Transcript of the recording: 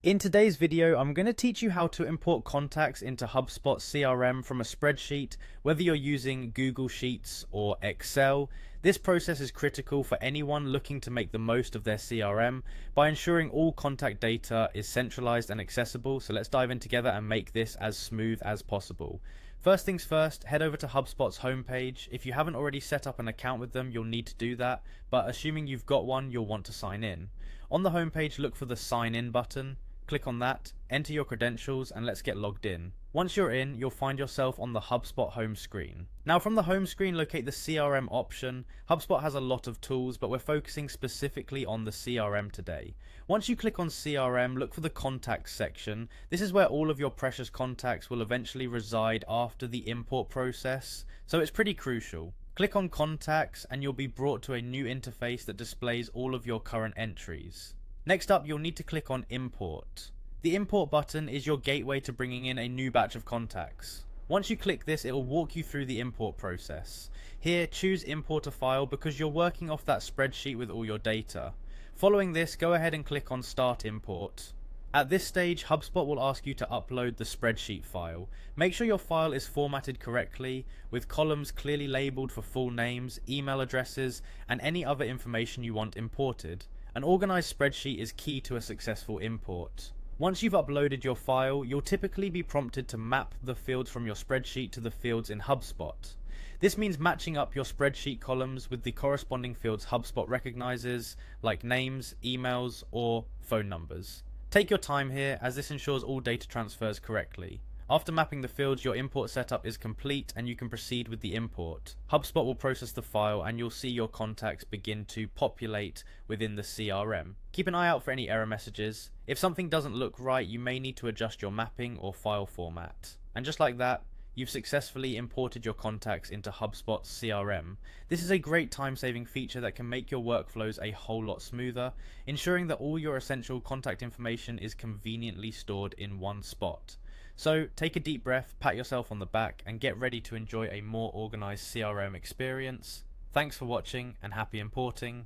In today's video, I'm going to teach you how to import contacts into HubSpot CRM from a spreadsheet, whether you're using Google Sheets or Excel. This process is critical for anyone looking to make the most of their CRM by ensuring all contact data is centralized and accessible. So let's dive in together and make this as smooth as possible. First things first, head over to HubSpot's homepage. If you haven't already set up an account with them, you'll need to do that, but assuming you've got one, you'll want to sign in. On the homepage, look for the sign in button. Click on that, enter your credentials, and let's get logged in. Once you're in, you'll find yourself on the HubSpot home screen. Now from the home screen, locate the CRM option. HubSpot has a lot of tools, but we're focusing specifically on the CRM today. Once you click on CRM, look for the contacts section. This is where all of your precious contacts will eventually reside after the import process, so it's pretty crucial. Click on contacts and you'll be brought to a new interface that displays all of your current entries. Next up, you'll need to click on Import. The Import button is your gateway to bringing in a new batch of contacts. Once you click this, it will walk you through the import process. Here, choose Import a file because you're working off that spreadsheet with all your data. Following this, go ahead and click on Start Import. At this stage, HubSpot will ask you to upload the spreadsheet file. Make sure your file is formatted correctly, with columns clearly labeled for full names, email addresses, and any other information you want imported. An organized spreadsheet is key to a successful import. Once you've uploaded your file, you'll typically be prompted to map the fields from your spreadsheet to the fields in HubSpot. This means matching up your spreadsheet columns with the corresponding fields HubSpot recognizes, like names, emails, or phone numbers. Take your time here, as this ensures all data transfers correctly. After mapping the fields, your import setup is complete and you can proceed with the import. HubSpot will process the file and you'll see your contacts begin to populate within the CRM. Keep an eye out for any error messages. If something doesn't look right, you may need to adjust your mapping or file format. And just like that, you've successfully imported your contacts into HubSpot's CRM. This is a great time-saving feature that can make your workflows a whole lot smoother, ensuring that all your essential contact information is conveniently stored in one spot. So take a deep breath, pat yourself on the back, and get ready to enjoy a more organized CRM experience. Thanks for watching and happy importing.